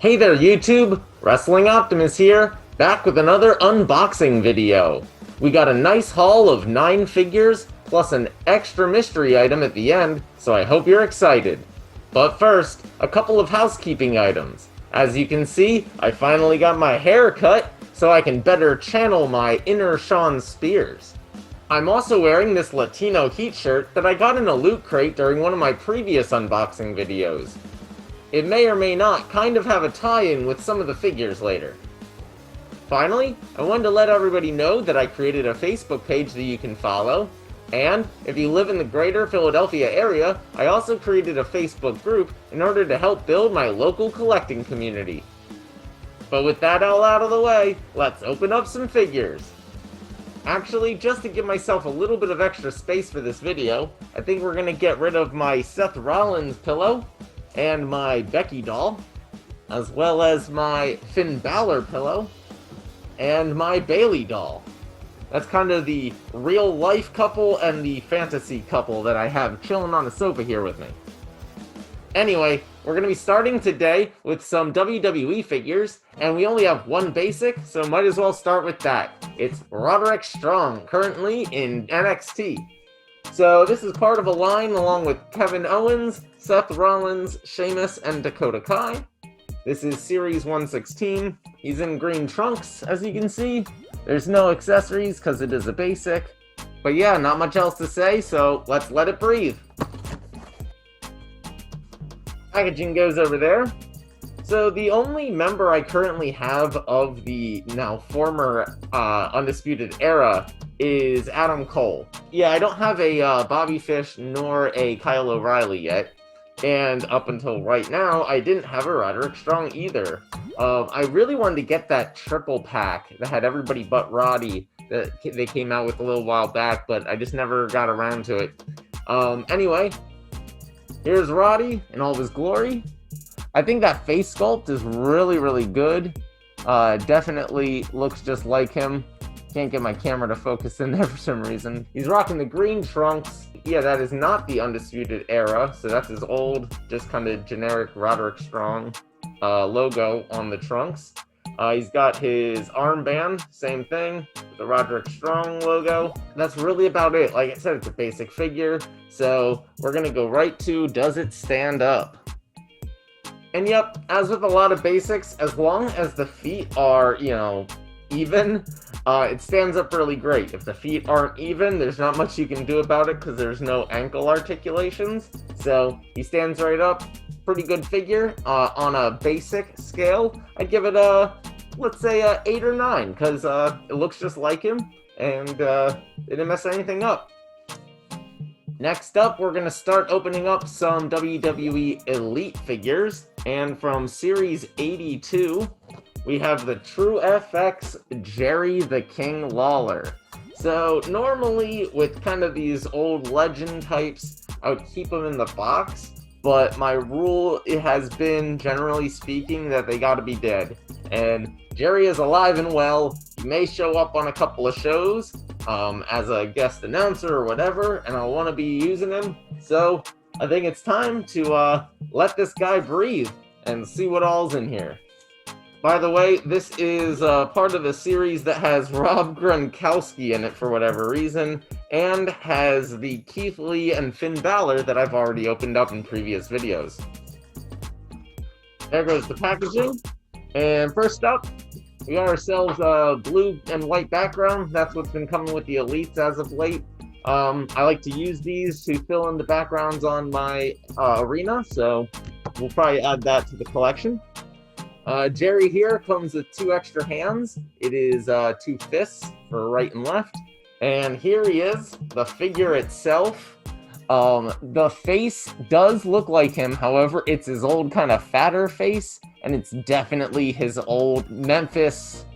Hey there YouTube, Wrestling Optimus here, back with another unboxing video. We got a nice haul of 9 figures, plus an extra mystery item at the end, so I hope you're excited. But first, a couple of housekeeping items. As you can see, I finally got my hair cut, so I can better channel my inner Shawn Spears. I'm also wearing this Latino Heat shirt that I got in a loot crate during one of my previous unboxing videos. It may or may not kind of have a tie-in with some of the figures later. Finally, I wanted to let everybody know that I created a Facebook page that you can follow, and if you live in the greater Philadelphia area, I also created a Facebook group in order to help build my local collecting community. But with that all out of the way, let's open up some figures. Actually, just to give myself a little bit of extra space for this video, I think we're gonna get rid of my Seth Rollins pillow, and my Becky doll, as well as my Finn Balor pillow, and my Bayley doll. That's kind of the real life couple and the fantasy couple that I have chilling on the sofa here with me. Anyway, we're going to be starting today with some WWE figures, and we only have one basic, so might as well start with that. It's Roderick Strong, currently in NXT. So this is part of a line along with Kevin Owens, Seth Rollins, Sheamus, and Dakota Kai. This is Series 116. He's in green trunks, as you can see. There's no accessories because it is a basic. But yeah, not much else to say, so let's let it breathe. Packaging goes over there. So the only member I currently have of the now former Undisputed Era is Adam Cole. Yeah, I don't have a Bobby Fish nor a Kyle O'Reilly yet. And up until right now, I didn't have a Roderick Strong either. I really wanted to get that triple pack that had everybody but Roddy that they came out with a little while back, but I just never got around to it. Anyway, here's Roddy in all of his glory. I think that face sculpt is really, really good. Definitely looks just like him. Can't get my camera to focus in there for some reason. He's rocking the green trunks. Yeah, that is not the Undisputed Era, so that's his old, just kind of generic Roderick Strong logo on the trunks. He's got his armband, same thing, with the Roderick Strong logo. That's really about it. Like I said, it's a basic figure, so we're gonna go right to, does it stand up? And yep, as with a lot of basics, as long as the feet are, even, it stands up really great. If the feet aren't even, there's not much you can do about it because there's no ankle articulations. So he stands right up. Pretty good figure. On a basic scale, I'd give it a, let's say, a 8 or 9 because it looks just like him and it didn't mess anything up. Next up, we're going to start opening up some WWE Elite figures. And from Series 82, we have the True FX Jerry the King Lawler. So normally with kind of these old legend types, I would keep them in the box. But my rule, it has been, generally speaking, that they gotta be dead. And Jerry is alive and well. He may show up on a couple of shows as a guest announcer or whatever, and I'll want to be using him. So I think it's time to let this guy breathe and see what all's in here. By the way, this is part of the series that has Rob Gronkowski in it for whatever reason, and has the Keith Lee and Finn Balor that I've already opened up in previous videos. There goes the packaging. And first up, we got ourselves a blue and white background. That's what's been coming with the Elites as of late. I like to use these to fill in the backgrounds on my arena, so we'll probably add that to the collection. Jerry here comes with 2 extra hands. It is 2 fists for right and left. And here he is, the figure itself. The face does look like him, however, it's his old kind of fatter face, and it's definitely his old Memphis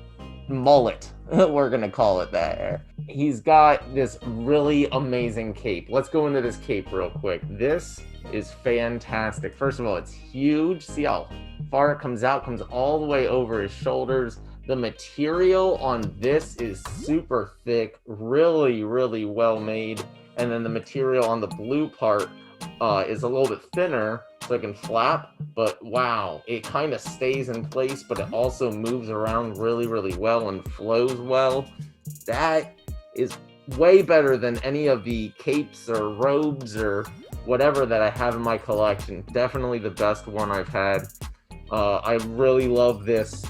mullet. We're gonna call it that. He's got this really amazing cape. Let's go into this cape real quick. This is fantastic. First of all, it's huge. See how far it comes out, comes all the way over his shoulders. The material on this is super thick, really, really well made. And then the material on the blue part is a little bit thinner, so it can flap, but wow, it kind of stays in place, but it also moves around really, really well and flows well. That is way better than any of the capes or robes or whatever that I have in my collection. Definitely the best one I've had. I really love this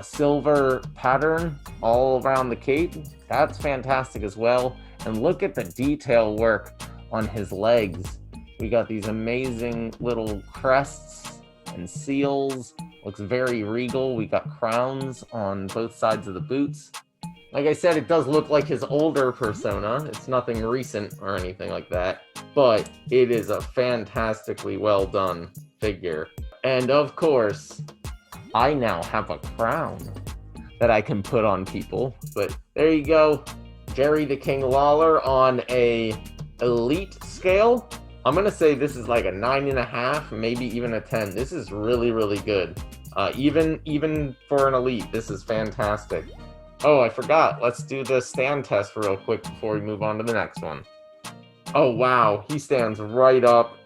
silver pattern all around the cape. That's fantastic as well. And look at the detail work on his legs. We got these amazing little crests and seals. Looks very regal. We got crowns on both sides of the boots. Like I said, it does look like his older persona. It's nothing recent or anything like that, but it is a fantastically well done figure. And of course, I now have a crown that I can put on people, but there you go. Jerry the King Lawler on a elite scale. I'm gonna say this is like a 9.5, maybe even a 10. This is really, really good. Even for an elite, this is fantastic. Oh, I forgot. Let's do the stand test real quick before we move on to the next one. Oh, wow. He stands right up.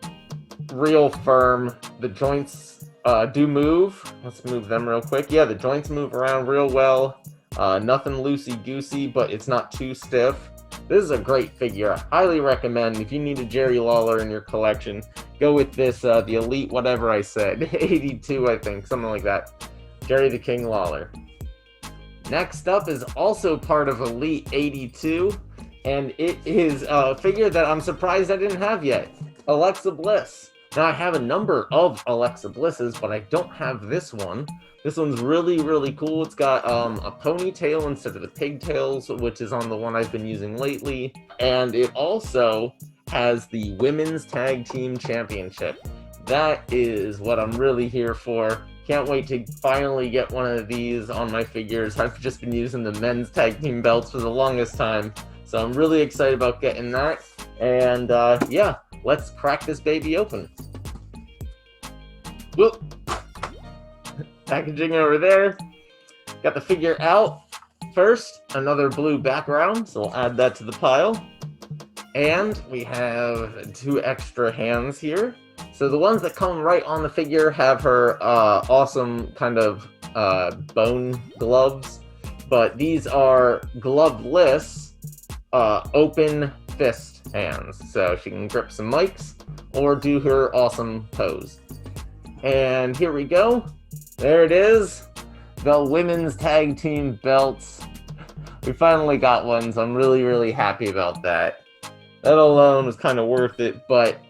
Real firm. The joints do move. Let's move them real quick. Yeah, the joints move around real well. Nothing loosey-goosey, but it's not too stiff. This is a great figure. I highly recommend, if you need a Jerry Lawler in your collection, go with this, the Elite whatever I said. 82, I think. Something like that. Jerry the King Lawler. Next up is also part of Elite 82, and it is a figure that I'm surprised I didn't have yet. Alexa Bliss. Now, I have a number of Alexa Blisses, but I don't have this one. This one's really, really cool. It's got a ponytail instead of the pigtails, which is on the one I've been using lately. And it also has the Women's Tag Team Championship. That is what I'm really here for. Can't wait to finally get one of these on my figures. I've just been using the men's tag team belts for the longest time, so I'm really excited about getting that. And yeah, let's crack this baby open. Whoop! Packaging over there. Got the figure out first. Another blue background, so we'll add that to the pile. And we have 2 extra hands here. So the ones that come right on the figure have her awesome kind of bone gloves, but these are gloveless open fist hands, so she can grip some mics or do her awesome pose. And here we go. There it is. The women's tag team belts. We finally got one, so I'm really, really happy about that. That alone was kind of worth it, but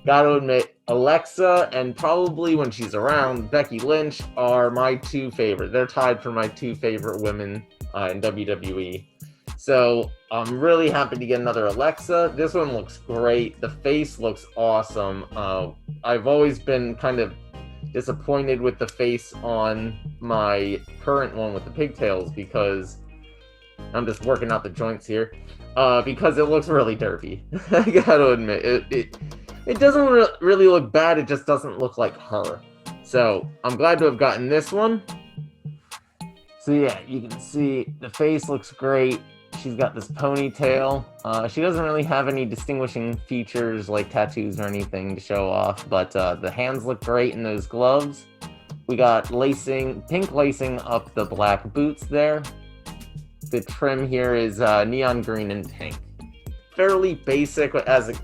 gotta admit, Alexa and probably when she's around, Becky Lynch are my 2 favorite. They're tied for my 2 favorite women in WWE. So I'm really happy to get another Alexa. This one looks great. The face looks awesome. I've always been kind of disappointed with the face on my current one with the pigtails because I'm just working out the joints here. Because it looks really derpy. I gotta admit, it doesn't really look bad, it just doesn't look like her. So, I'm glad to have gotten this one. So yeah, you can see the face looks great. She's got this ponytail. She doesn't really have any distinguishing features like tattoos or anything to show off, but the hands look great in those gloves. We got pink lacing up the black boots there. The trim here is neon green and pink. Fairly basic as it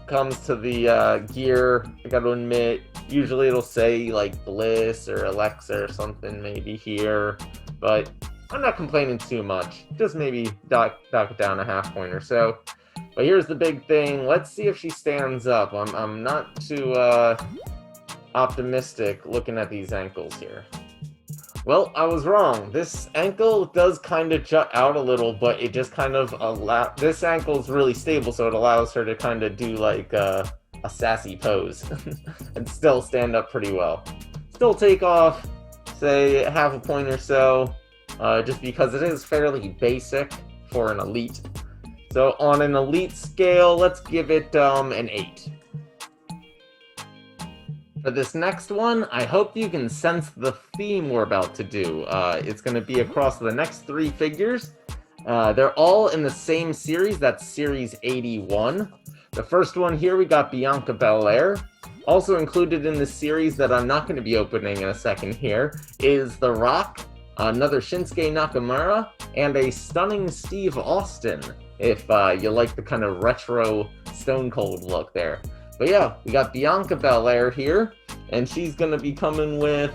comes to the gear. I gotta admit, usually it'll say like Bliss or Alexa or something maybe here, but I'm not complaining too much. Just maybe knock it down a half point or so. But here's the big thing. Let's see if she stands up. I'm not too optimistic looking at these ankles here. Well, I was wrong. This ankle does kind of jut out a little, but it just kind of this ankle is really stable, so it allows her to kind of do like a sassy pose and still stand up pretty well. Still take off, say half a point or so, just because it is fairly basic for an elite. So on an elite scale, let's give it an 8. For this next one, I hope you can sense the theme we're about to do. It's going to be across the next 3 figures. They're all in the same series, that's Series 81. The first one here, we got Bianca Belair. Also included in this series that I'm not going to be opening in a second here is The Rock, another Shinsuke Nakamura, and a stunning Steve Austin, if you like the kind of retro Stone Cold look there. But yeah, we got Bianca Belair here, and she's going to be coming with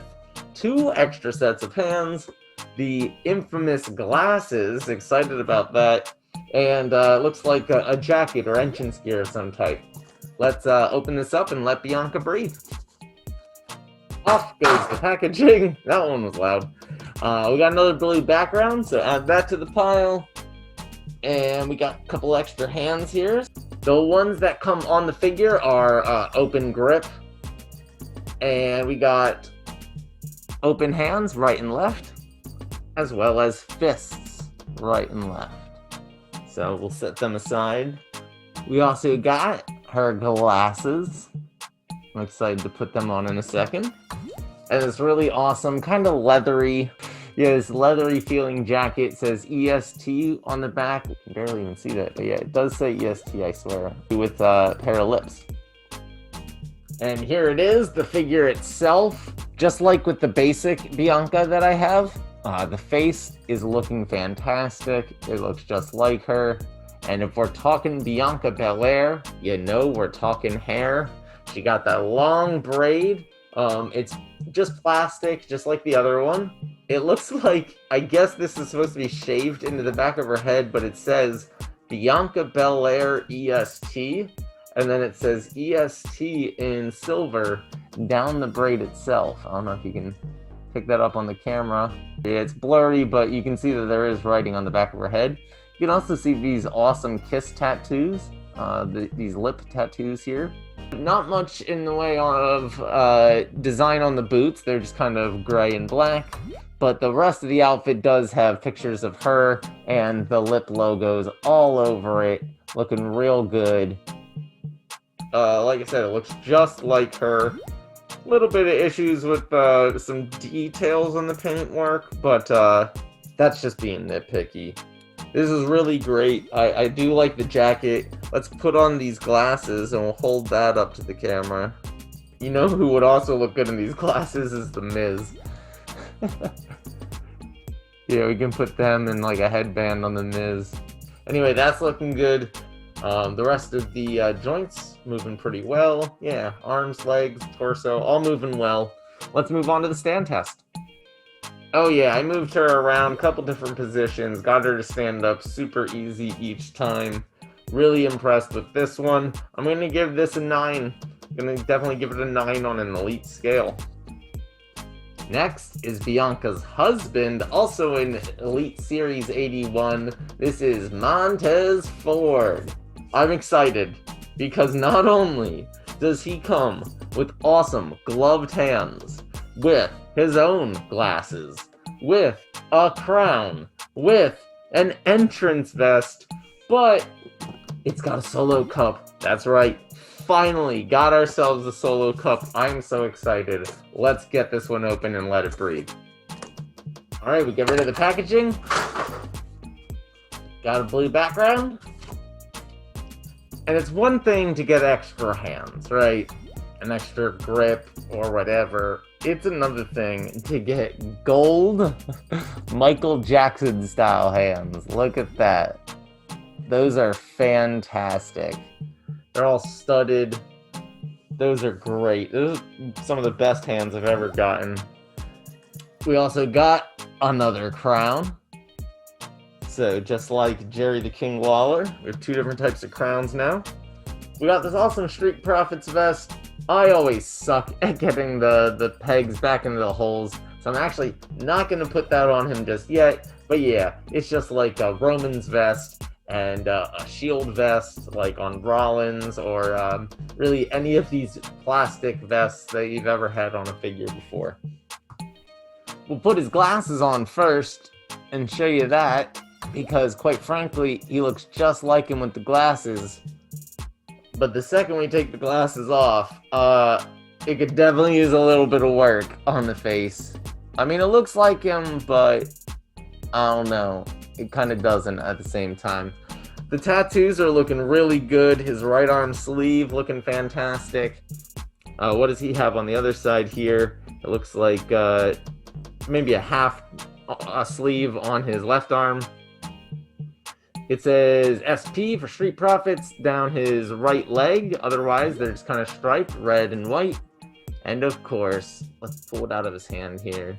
2 extra sets of hands, the infamous glasses, excited about that, and looks like a jacket or entrance gear of some type. Let's open this up and let Bianca breathe. Off goes the packaging. That one was loud. We got another blue background, so add that to the pile. And we got a couple extra hands here. The ones that come on the figure are open grip. And we got open hands, right and left, as well as fists, right and left. So we'll set them aside. We also got her glasses. I'm excited to put them on in a second. And it's really awesome, kind of leathery. Yeah, this leathery feeling jacket. It says EST on the back. You can barely even see that, but yeah, it does say EST, I swear. With a pair of lips. And here it is, the figure itself. Just like with the basic Bianca that I have, the face is looking fantastic. It looks just like her. And if we're talking Bianca Belair, you know we're talking hair. She got that long braid. It's just plastic, just like the other one. It looks like, I guess this is supposed to be shaved into the back of her head, but it says Bianca Belair EST. And then it says EST in silver down the braid itself. I don't know if you can pick that up on the camera. Yeah, it's blurry, but you can see that there is writing on the back of her head. You can also see these awesome kiss tattoos, these lip tattoos here. Not much in the way of design on the boots, they're just kind of gray and black. But the rest of the outfit does have pictures of her and the lip logos all over it, looking real good. Like I said, it looks just like her. A little bit of issues with some details on the paintwork, but that's just being nitpicky. This is really great. I do like the jacket. Let's put on these glasses and we'll hold that up to the camera. You know who would also look good in these glasses is The Miz. Yeah, we can put them in like a headband on The Miz. Anyway, that's looking good. The rest of the joints moving pretty well. Yeah, arms, legs, torso, all moving well. Let's move on to the stand test. Oh yeah, I moved her around a couple different positions, got her to stand up super easy each time. Really impressed with this one. I'm going to give this a 9. I'm going to definitely give it a 9 on an elite scale. Next is Bianca's husband, also in Elite Series 81. This is Montez Ford. I'm excited because not only does he come with awesome gloved hands, with his own glasses, with a crown, with an entrance vest, but it's got a solo cup. That's right. Finally got ourselves a solo cup. I'm so excited. Let's get this one open and let it breathe. Alright, we get rid of the packaging. Got a blue background. And it's one thing to get extra hands, right? An extra grip or whatever. It's another thing to get gold Michael Jackson style hands. Look at that. Those are fantastic. They're all studded. Those are great. Those are some of the best hands I've ever gotten. We also got another crown. So just like Jerry the King Lawler, we have 2 different types of crowns now. We got this awesome Street Profits vest. I always suck at getting the pegs back into the holes, so I'm actually not going to put that on him just yet. But yeah, it's just like a Roman's vest and a Shield vest, like on Rollins, or really any of these plastic vests that you've ever had on a figure before. We'll put his glasses on first and show you that, because quite frankly, he looks just like him with the glasses. But the second we take the glasses off, it could definitely use a little bit of work on the face. I mean, it looks like him, but I don't know. It kind of doesn't at the same time. The tattoos are looking really good. His right arm sleeve looking fantastic. What does he have on the other side here? It looks like maybe a half sleeve on his left arm. It says SP for Street Profits down his right leg. Otherwise, they're just kind of striped, red and white. And of course, let's pull it out of his hand here.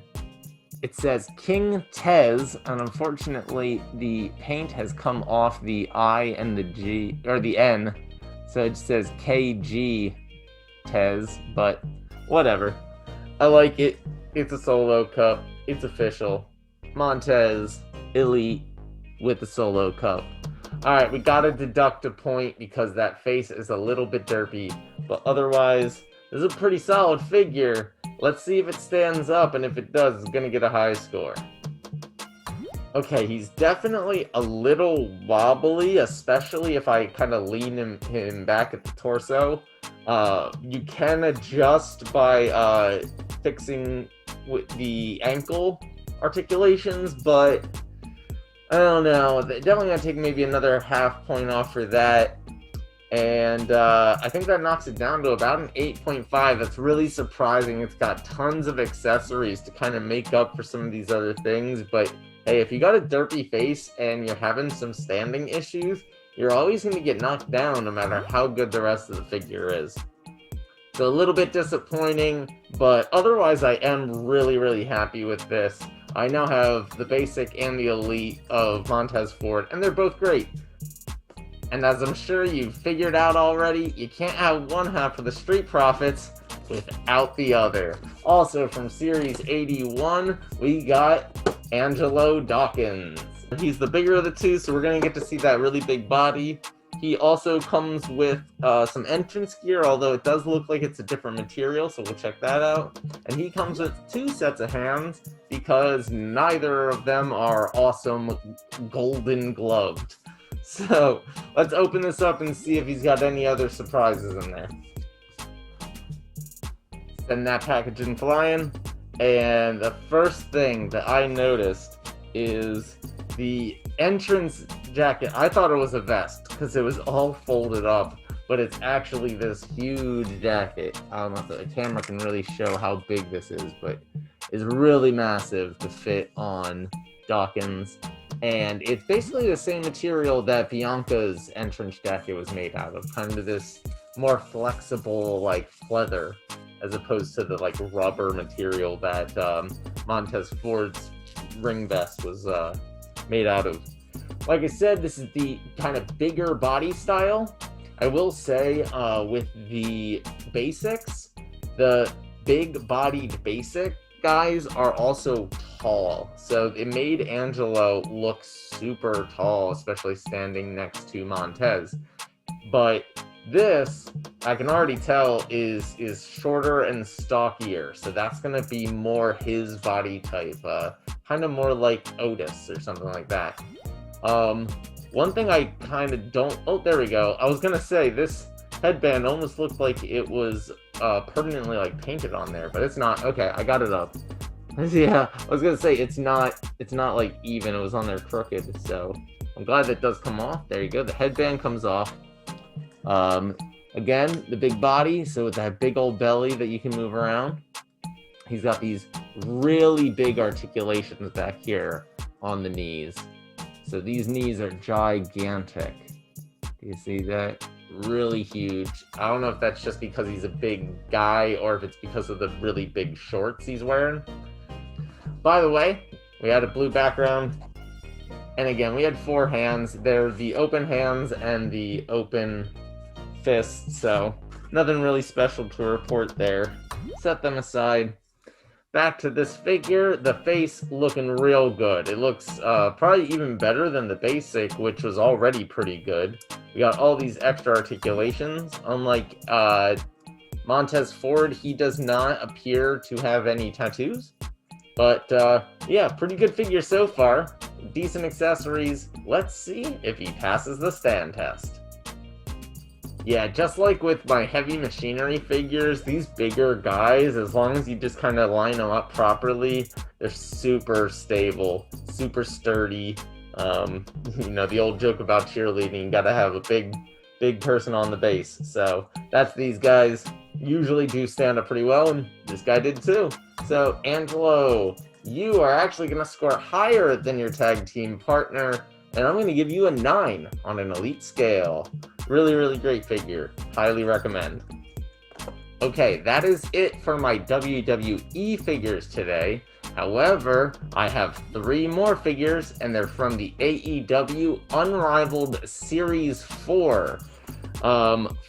It says King Tez, and unfortunately, the paint has come off the I and the G, or the N. So it says KG Tez, but whatever. I like it. It's a solo cup. It's official. Montez Elite with the solo cup. Alright, we gotta deduct a point because that face is a little bit derpy, but otherwise, this is a pretty solid figure. Let's see if it stands up, and if it does, it's gonna get a high score. Okay, he's definitely a little wobbly, especially if I kind of lean him back at the torso. You can adjust by fixing with the ankle articulations, but I don't know. Definitely gonna take maybe another half point off for that. And I think that knocks it down to about an 8.5. That's really surprising. It's got tons of accessories to kind of make up for some of these other things. But hey, if you got a derpy face and you're having some standing issues, you're always going to get knocked down no matter how good the rest of the figure is. So a little bit disappointing, but otherwise I am really, really happy with this. I now have the basic and the elite of Montez Ford, and they're both great. And as I'm sure you've figured out already, you can't have one half of the Street Profits without the other. Also from Series 81, we got Angelo Dawkins. He's the bigger of the two, so we're going to get to see that really big body. He also comes with some entrance gear, although it does look like it's a different material, so we'll check that out. And he comes with 2 sets of hands, because neither of them are awesome golden gloved. So, let's open this up and see if he's got any other surprises in there. Send that packaging flying, and the first thing that I noticed is the entrance jacket. I thought it was a vest, because it was all folded up, but it's actually this huge jacket. I don't know if the camera can really show how big this is, but it's really massive to fit on Dawkins. And it's basically the same material that Bianca's entrance jacket was made out of. Kind of this more flexible, like, leather, as opposed to the, like, rubber material that Montez Ford's ring vest was made out of. Like I said, this is the kind of bigger body style. I will say, with the basics, the big-bodied basic guys are also tall, so it made Angelo look super tall, especially standing next to Montez. But this, I can already tell, is shorter and stockier, so that's gonna be more his body type, kind of more like Otis or something like that. One thing I kind of don't... Oh, there we go. I was gonna say, this headband almost looked like it was permanently like painted on there, but it's not. Okay, I got it up. Yeah, I was gonna say it's not like even. It was on there crooked, so I'm glad that does come off. There you go. The headband comes off. Again, the big body, so with that big old belly that you can move around. He's got these really big articulations back here on the knees. So these knees are gigantic. Do you see that? Really huge. I don't know if that's just because he's a big guy or if it's because of the really big shorts he's wearing. By the way, we had a blue background. And again, we had 4 hands. They're the open hands and the open fists. So nothing really special to report there. Set them aside. Back to this figure, the face looking real good. It looks probably even better than the basic, which was already pretty good. We got all these extra articulations. Unlike Montez Ford, he does not appear to have any tattoos. But yeah, pretty good figure so far. Decent accessories. Let's see if he passes the stand test. Yeah, just like with my heavy machinery figures, these bigger guys, as long as you just kind of line them up properly, they're super stable, super sturdy. You know, the old joke about cheerleading, you gotta have a big person on the base. So that's these guys usually do stand up pretty well, and this guy did too. So Angelo, you are actually gonna score higher than your tag team partner, and I'm gonna give you a 9 on an elite scale. Really, really great figure. Highly recommend. Okay, that is it for my WWE figures today. However, I have 3 more figures, and they're from the AEW Unrivaled Series 4.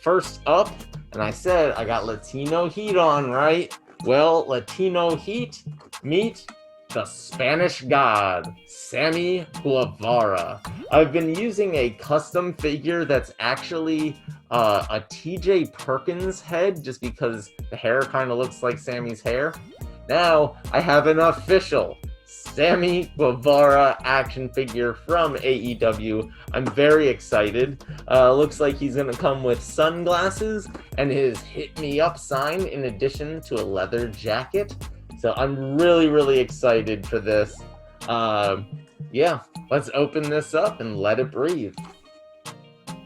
First up, and I said I got Latino heat on, right? Well, Latino heat, meet the Spanish God, Sammy Lavara. I've been using a custom figure that's actually a TJ Perkins head, just because the hair kind of looks like Sammy's hair. Now, I have an official Sammy Lavara action figure from AEW. I'm very excited. Looks like he's going to come with sunglasses and his Hit Me Up sign in addition to a leather jacket. So I'm really, really excited for this. Yeah, let's open this up and let it breathe.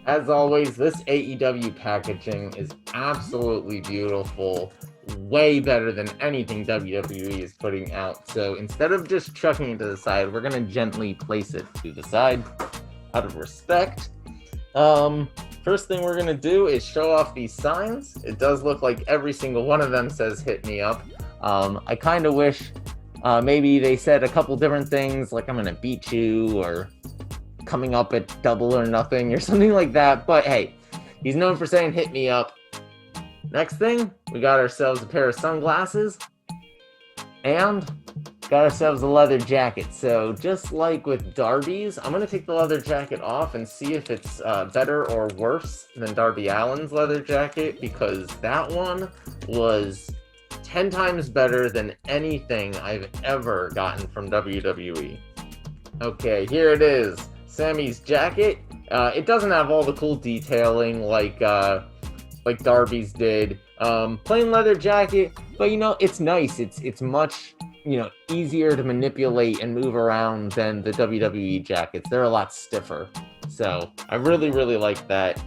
As always, this AEW packaging is absolutely beautiful. Way better than anything WWE is putting out. So instead of just chucking it to the side, we're going to gently place it to the side out of respect. First thing we're going to do is show off these signs. It does look like every single one of them says Hit Me Up. I kind of wish maybe they said a couple different things, like I'm going to beat you, or coming up at double or nothing, or something like that. But hey, he's known for saying Hit Me Up. Next thing, we got ourselves a pair of sunglasses, and got ourselves a leather jacket. So just like with Darby's, I'm going to take the leather jacket off and see if it's better or worse than Darby Allin's leather jacket, because that one was 10 times better than anything I've ever gotten from WWE. Okay, here it is. Sammy's jacket. It doesn't have all the cool detailing like Darby's did. Plain leather jacket, but you know, it's nice. It's much, you know, easier to manipulate and move around than the WWE jackets. They're a lot stiffer. So I really, really like that.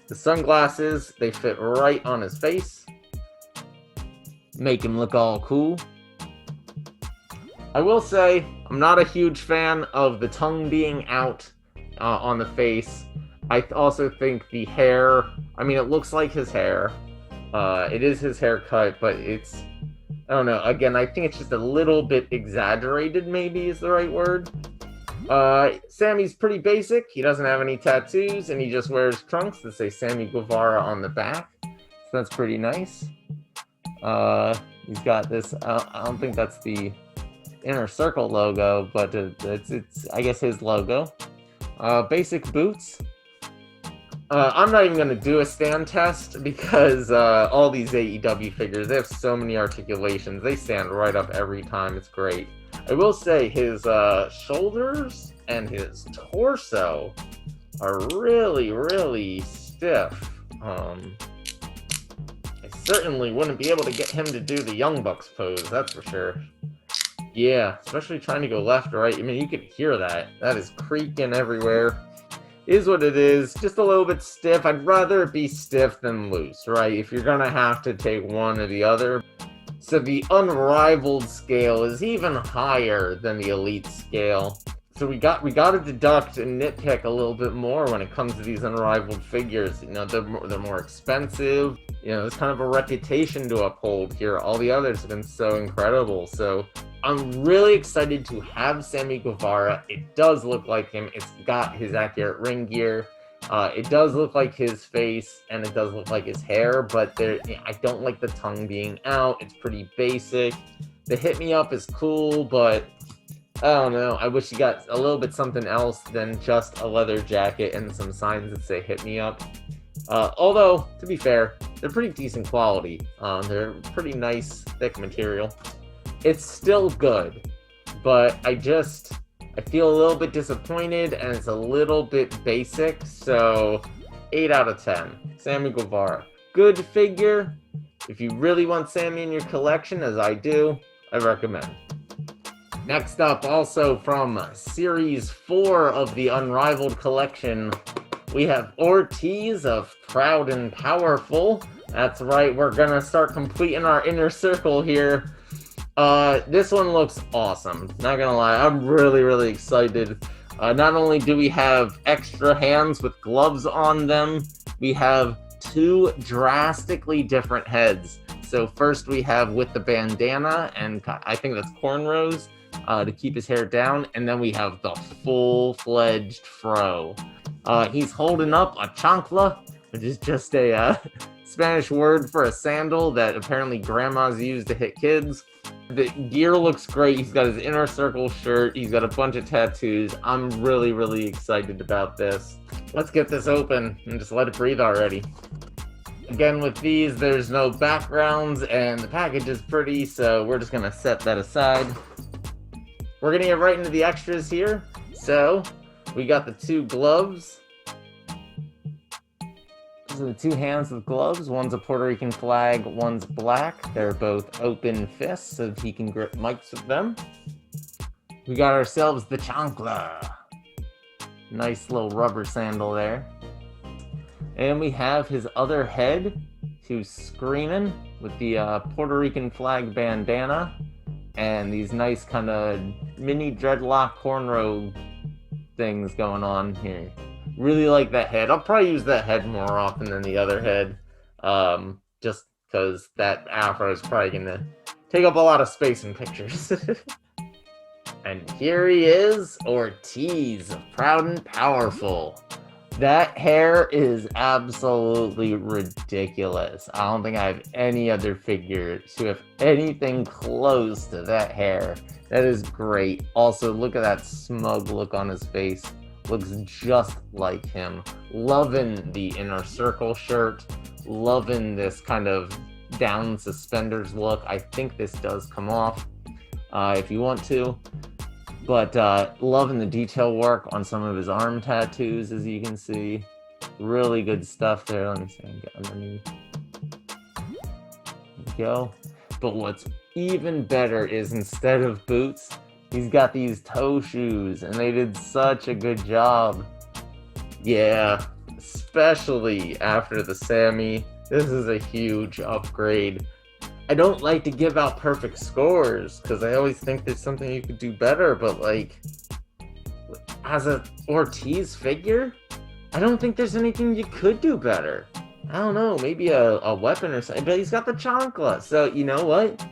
The sunglasses, they fit right on his face. Make him look all cool. I will say, I'm not a huge fan of the tongue being out on the face. I also think the hair, I mean, it looks like his hair. It is his haircut, but it's, I don't know. Again, I think it's just a little bit exaggerated, maybe is the right word. Sammy's pretty basic. He doesn't have any tattoos, and he just wears trunks that say Sammy Guevara on the back. So that's pretty nice. He's got this, I don't think that's the Inner Circle logo, but it's I guess his logo. Basic boots. I'm not even going to do a stand test because all these AEW figures, they have so many articulations. They stand right up every time. It's great. I will say his shoulders and his torso are really, really stiff. I certainly wouldn't be able to get him to do the Young Bucks pose, that's for sure. Yeah, especially trying to go left or right. I mean, you could hear that. That is creaking everywhere. Is what it is. Just a little bit stiff. I'd rather it be stiff than loose, right? If you're gonna have to take one or the other. So the unrivaled scale is even higher than the elite scale. So we got to deduct and nitpick a little bit more when it comes to these unrivaled figures. You know, they're more expensive. You know, there's kind of a reputation to uphold here. All the others have been so incredible. So I'm really excited to have Sammy Guevara. It does look like him. It's got his accurate ring gear. It does look like his face, and it does look like his hair, but I don't like the tongue being out. It's pretty basic. The Hit Me Up is cool, but I don't know. I wish you got a little bit something else than just a leather jacket and some signs that say Hit Me Up. Although, to be fair, they're pretty decent quality. They're pretty nice, thick material. It's still good, but I feel a little bit disappointed, and it's a little bit basic, so 8 out of 10. Sammy Guevara. Good figure. If you really want Sammy in your collection, as I do, I recommend. Next up, also from Series 4 of the Unrivaled Collection, we have Ortiz of Proud and Powerful. That's right, we're gonna start completing our inner circle here. This one looks awesome. Not gonna lie, I'm really excited. Not only do we have extra hands with gloves on them, we have two drastically different heads. So first we have with the bandana, and I think that's cornrows, to keep his hair down, and then we have the full-fledged fro. He's holding up a chancla, which is just a Spanish word for a sandal that apparently grandmas use to hit kids. The gear looks great. He's got his inner circle shirt. He's got a bunch of tattoos. I'm really excited about this. Let's get this open and just let it breathe already. Again, with these, there's no backgrounds, and the package is pretty, so we're just gonna set that aside. We're gonna get right into the extras here. So, we got the two gloves. These are the two hands with gloves. One's a Puerto Rican flag, one's black. They're both open fists, so he can grip mics with them. We got ourselves the chancla. Nice little rubber sandal there. And we have his other head, who's screaming with the Puerto Rican flag bandana and these nice kind of mini dreadlock cornrow things going on here. Really like that head. I'll probably use that head more often than the other head, just because that afro is probably gonna take up a lot of space in pictures. And here he is, Ortiz, Proud and Powerful. That hair is absolutely ridiculous. I don't think I have any other figure to have anything close to that hair. That is great. Also, look at that smug look on his face. Looks just like him. Loving the inner circle shirt. Loving this kind of down suspenders look. I think this does come off if you want to. But loving the detail work on some of his arm tattoos, as you can see. Really good stuff there. Let me see if I can get underneath. There we go. But what's even better is instead of boots, he's got these toe shoes, and they did such a good job. Yeah, especially after the Sammy. This is a huge upgrade. I don't like to give out perfect scores, because I always think there's something you could do better, but like, as a Ortiz figure, I don't think there's anything you could do better. I don't know, maybe a weapon or something, but he's got the chancla, so you know what?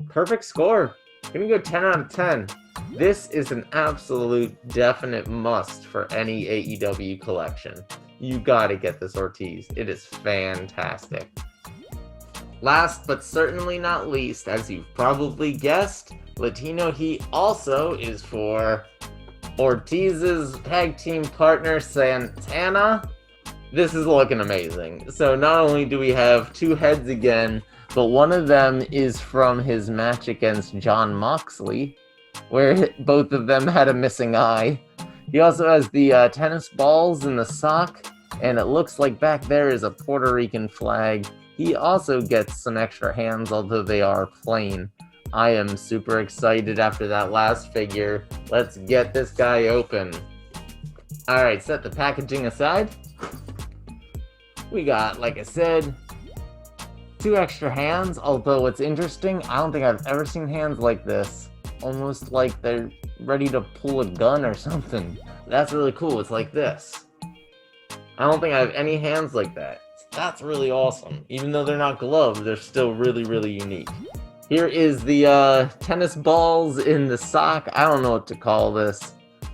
Perfect score. I'm gonna go 10 out of 10. This is an absolute definite must for any AEW collection. You gotta get this Ortiz. It is fantastic. Last but certainly not least, as you've probably guessed, Latino Heat also is for Ortiz's tag team partner, Santana. This is looking amazing. So not only do we have two heads again, but one of them is from his match against Jon Moxley, where both of them had a missing eye. He also has the tennis balls in the sock, and it looks like back there is a Puerto Rican flag. He also gets some extra hands, although they are plain. I am super excited after that last figure. Let's get this guy open. Alright, set the packaging aside. We got, like I said, two extra hands, although what's interesting, I don't think I've ever seen hands like this. Almost like they're ready to pull a gun or something. That's really cool, it's like this. I don't think I have any hands like that. That's really awesome. Even though they're not gloved, they're still really unique. Here is the tennis balls in the sock. I don't know what to call this,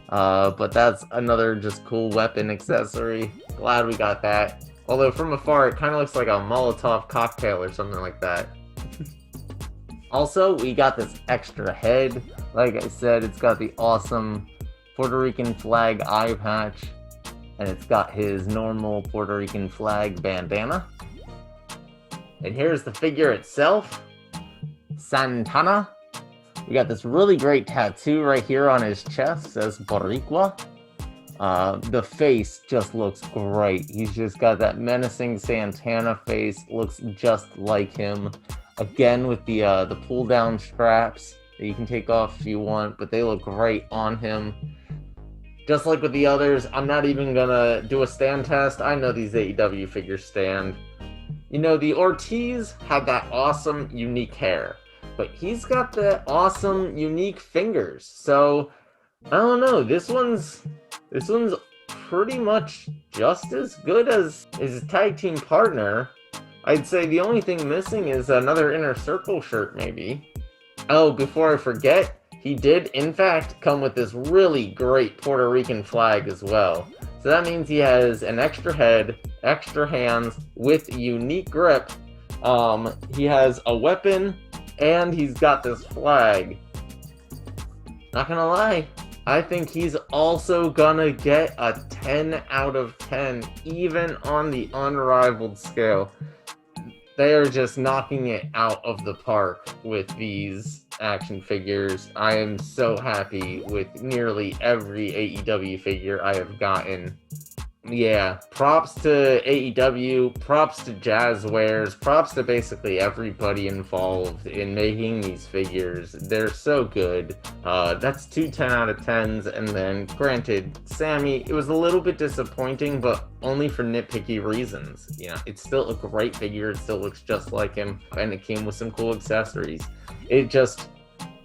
but that's another just cool weapon accessory. Glad we got that. Although from afar, it kind of looks like a Molotov cocktail or something like that. Also, we got this extra head. Like I said, it's got the awesome Puerto Rican flag eye patch. And it's got his normal Puerto Rican flag bandana. And here's the figure itself. Santana. We got this really great tattoo right here on his chest. Says Boricua. The face just looks great. He's just got that menacing Santana face. Looks just like him. Again with the pull down straps. that you can take off if you want, but they look great on him. Just like with the others, I'm not even gonna do a stand test. I know these AEW figures stand. You know, the Ortiz had that awesome, unique hair, but he's got the awesome, unique fingers. So, I don't know, this one's pretty much just as good as his tag team partner. I'd say the only thing missing is another Inner Circle shirt, maybe. Oh, before I forget, he did, in fact, come with this really great Puerto Rican flag as well. So that means he has an extra head, extra hands, with unique grip. He has a weapon, and he's got this flag. Not gonna lie, I think he's also gonna get a 10 out of 10, even on the unrivaled scale. They are just knocking it out of the park with these action figures. I am so happy with nearly every AEW figure I have gotten. Yeah, props to AEW, props to Jazzwares, props to basically everybody involved in making these figures. They're so good. That's 2 10 out of 10s, and then, granted, Sammy, it was a little bit disappointing, but only for nitpicky reasons. You know, it's still a great figure, it still looks just like him, and it came with some cool accessories. It just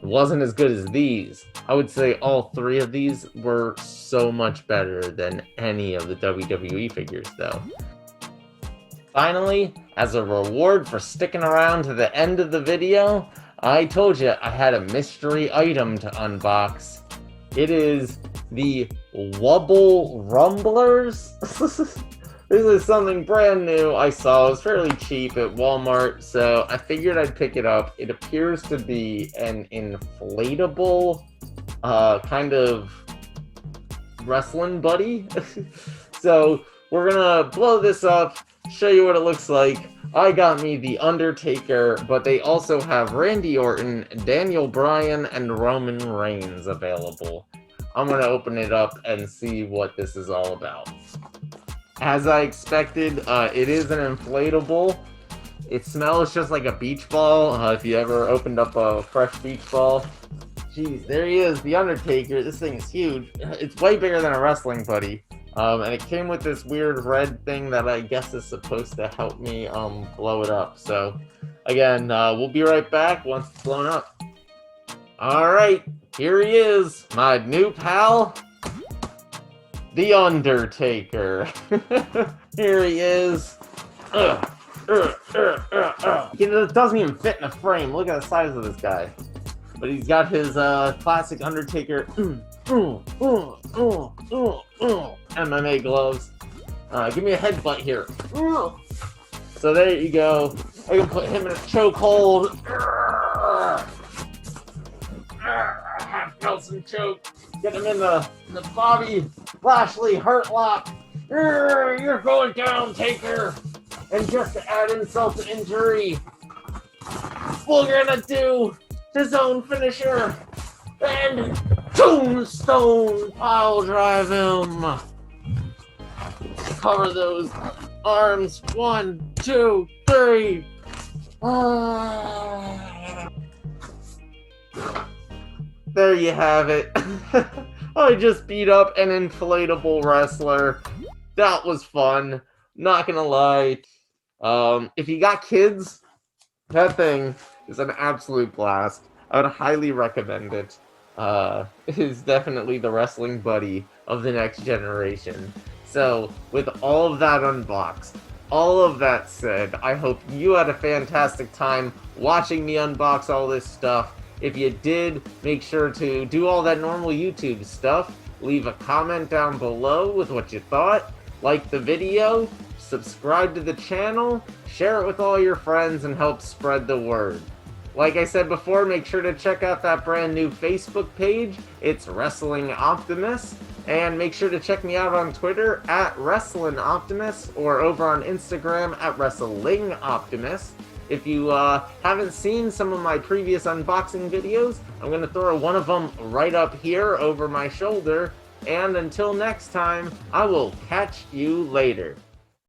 wasn't as good as these. I would say all 3 of these were so much better than any of the WWE figures, though. Finally, as a reward for sticking around to the end of the video, I told you I had a mystery item to unbox. It is the Wubble Rumblers. This is something brand new I saw. It was fairly cheap at Walmart, so I figured I'd pick it up. It appears to be an inflatable kind of wrestling buddy. So we're gonna blow this up, show you what it looks like. I got me the Undertaker, but they also have Randy Orton, Daniel Bryan, and Roman Reigns available. I'm gonna open it up and see what this is all about. As I expected, it is an inflatable. It smells just like a beach ball, if you ever opened up a fresh beach ball. Jeez, there he is, the Undertaker. This thing is huge. It's way bigger than a wrestling buddy. And it came with this weird red thing that I guess is supposed to help me blow it up. So, again, we'll be right back once it's blown up. Alright, here he is, my new pal, the Undertaker. Here he is. It doesn't even fit in a frame. Look at the size of this guy. But he's got his classic Undertaker MMA gloves. Give me a headbutt here. So there you go. I can put him in a chokehold. Half Nelson choke. Get him in the Bobby Lashley hurt lock. You're going down, Taker. And just to add insult to injury, we're gonna do his own finisher and tombstone pile drive him. Cover those arms. 1, 2, 3. There you have it. I just beat up an inflatable wrestler. That was fun. Not gonna lie. If you got kids, that thing is an absolute blast. I would highly recommend it. It is definitely the wrestling buddy of the next generation. So, with all of that unboxed, all of that said, I hope you had a fantastic time watching me unbox all this stuff. If you did, make sure to do all that normal YouTube stuff. Leave a comment down below with what you thought. Like the video, subscribe to the channel, share it with all your friends, and help spread the word. Like I said before, make sure to check out that brand new Facebook page. It's Wrestling Optimus. And make sure to check me out on Twitter at Wrestling Optimus, or over on Instagram at Wrestling Optimus. If you haven't seen some of my previous unboxing videos, I'm going to throw one of them right up here over my shoulder. And until next time, I will catch you later.